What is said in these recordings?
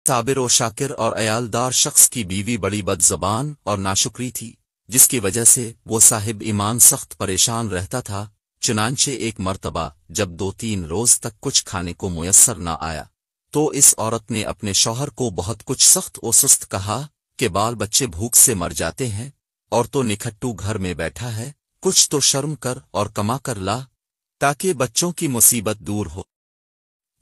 साबिर और शाकिर और अयालदार शख्स की बीवी बड़ी बदज़बान और नाशुक्री थी, जिसकी वजह से वो साहिब ईमान सख्त परेशान रहता था। चुनांचे एक मर्तबा जब 2-3 रोज तक कुछ खाने को मुयस्सर न आया, तो इस औरत ने अपने शौहर को बहुत कुछ सख्त और सुस्त कहा कि बाल बच्चे भूख से मर जाते हैं और तो निखट्टू घर में बैठा है, कुछ तो शर्म कर और कमा कर ला ताकि बच्चों की मुसीबत दूर हो।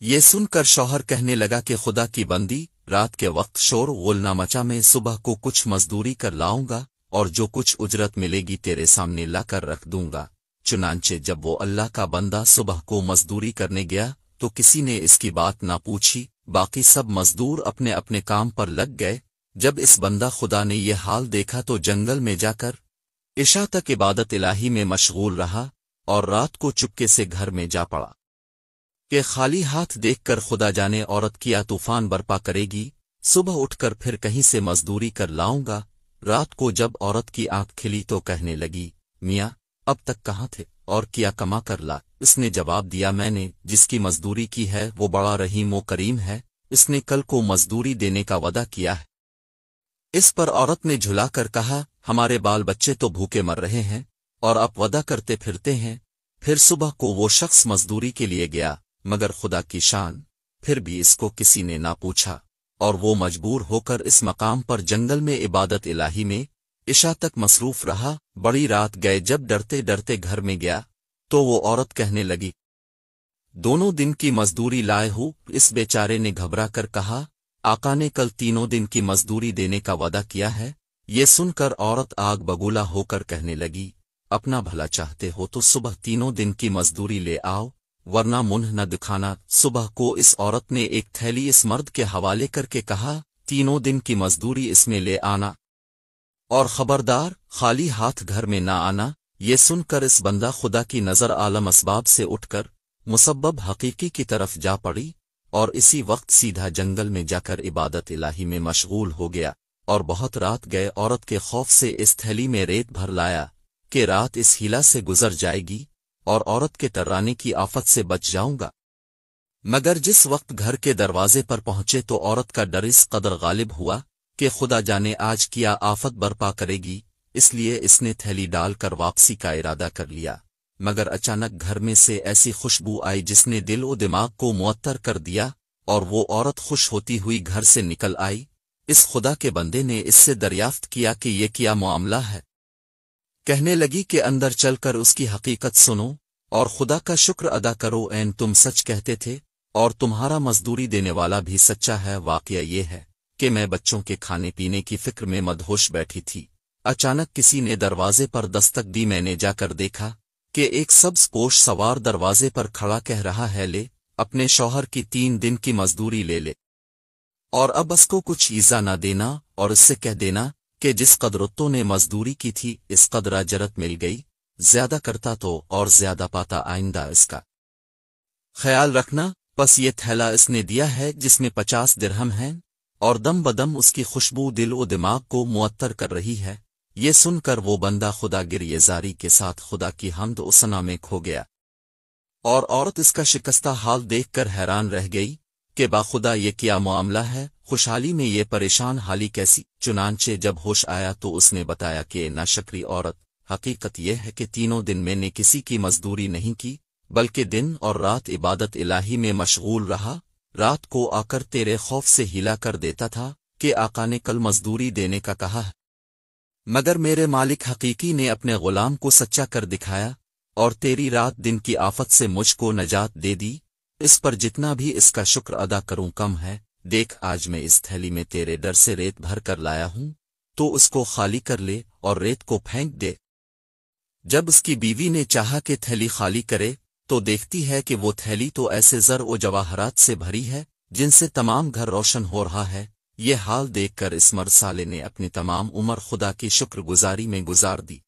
ये सुनकर शौहर कहने लगा कि खुदा की बंदी, रात के वक्त शोर गुल न मचा, मैं सुबह को कुछ मजदूरी कर लाऊंगा और जो कुछ उजरत मिलेगी तेरे सामने लाकर रख दूंगा। चुनांचे जब वो अल्लाह का बंदा सुबह को मजदूरी करने गया तो किसी ने इसकी बात ना पूछी, बाकी सब मजदूर अपने अपने काम पर लग गए। जब इस बंदा खुदा ने ये हाल देखा तो जंगल में जाकर इशा तक इबादत इलाही में मशगूल रहा और रात को चुपके से घर में जा पड़ा कि खाली हाथ देखकर खुदा जाने औरत क्या तूफान बर्पा करेगी। सुबह उठकर फिर कहीं से मजदूरी कर लाऊंगा। रात को जब औरत की आंख खिली तो कहने लगी, मियाँ अब तक कहाँ थे और क्या कमा कर ला? इसने जवाब दिया, मैंने जिसकी मजदूरी की है वो बड़ा रहीम व करीम है, इसने कल को मजदूरी देने का वादा किया है। इस पर औरत ने झुलाकर कहा, हमारे बाल बच्चे तो भूखे मर रहे हैं और आप वादा करते फिरते हैं। फिर सुबह को वो शख्स मजदूरी के लिए गया, मगर खुदा की शान, फिर भी इसको किसी ने ना पूछा और वो मजबूर होकर इस मकाम पर जंगल में इबादत इलाही में इशा तक मसरूफ रहा। बड़ी रात गए, जब डरते डरते घर में गया तो वो औरत कहने लगी, दोनों दिन की मजदूरी लाए हूँ। इस बेचारे ने घबरा कर कहा, आका ने कल 3 दिन की मजदूरी देने का वादा किया है। ये सुनकर औरत आग बगूला होकर कहने लगी, अपना भला चाहते हो तो सुबह 3 दिन की मजदूरी ले आओ, वरना मुंह न दिखाना। सुबह को इस औरत ने एक थैली इस मर्द के हवाले करके कहा, 3 दिन की मजदूरी इसमें ले आना और खबरदार खाली हाथ घर में ना आना। ये सुनकर इस बंदा खुदा की नजर आलम असबाब से उठकर मुसब्बब हकीकी की तरफ जा पड़ी और इसी वक्त सीधा जंगल में जाकर इबादत इलाही में मशगूल हो गया। और बहुत रात गए, औरत के खौफ से इस थैली में रेत भर लाया कि रात इस हिला से गुजर जाएगी और औरत के टर्राने की आफत से बच जाऊंगा। मगर जिस वक्त घर के दरवाजे पर पहुंचे तो औरत का डर इस कदर गालिब हुआ कि खुदा जाने आज क्या आफत बर्पा करेगी, इसलिए इसने थैली डालकर वापसी का इरादा कर लिया। मगर अचानक घर में से ऐसी खुशबू आई जिसने दिल व दिमाग को मुअत्तर कर दिया और वो औरत खुश होती हुई घर से निकल आई। इस खुदा के बंदे ने इससे दरियाफ्त किया कि ये क्या मामला है। कहने लगी कि अंदर चलकर उसकी हकीकत सुनो और खुदा का शुक्र अदा करो। ऐन तुम सच कहते थे और तुम्हारा मजदूरी देने वाला भी सच्चा है। वाकया ये है कि मैं बच्चों के खाने पीने की फिक्र में मदहोश बैठी थी। अचानक किसी ने दरवाजे पर दस्तक दी। मैंने जाकर देखा कि एक सब्ज पोश सवार दरवाजे पर खड़ा कह रहा है, ले अपने शौहर की 3 दिन की मजदूरी ले ले और अब उसको कुछ ईजा न देना और इससे कह देना कि जिस कदरतों ने मजदूरी की थी इस कदर अजरत मिल गई, ज्यादा करता तो और ज्यादा पाता, आइंदा इसका ख्याल रखना। बस ये थैला इसने दिया है जिसमें 50 दिरहम हैं और दम बदम उसकी खुशबू दिल व दिमाग को मुअत्तर कर रही है। ये सुनकर वो बंदा खुदा गिरियजारी के साथ खुदा की हम्द व सना में खो गया और औरत इसका शिकस्ता हाल देखकर हैरान रह गई कि बाखुदा ये क्या मामला है, खुशहाली में ये परेशान हाली कैसी। चुनांचे जब होश आया तो उसने बताया कि नाशक्री औरत, हकीकत यह है कि 3 दिन मैंने किसी की मजदूरी नहीं की, बल्कि दिन और रात इबादत इलाही में मशगूल रहा। रात को आकर तेरे खौफ से हिला कर देता था कि आका ने कल मजदूरी देने का कहा है, मगर मेरे मालिक हकीकी ने अपने गुलाम को सच्चा कर दिखाया और तेरी रात दिन की आफत से मुझको नजात दे दी। इस पर जितना भी इसका शुक्र अदा करूं कम है। देख, आज मैं इस थैली में तेरे डर से रेत भर कर लाया हूं, तो उसको खाली कर ले और रेत को फेंक दे। जब उसकी बीवी ने चाहा कि थैली खाली करे तो देखती है कि वो थैली तो ऐसे ज़र व जवाहरात से भरी है जिनसे तमाम घर रोशन हो रहा है। ये हाल देखकर इस मर्द साले ने अपनी तमाम उम्र खुदा की शुक्रगुजारी में गुजार दी।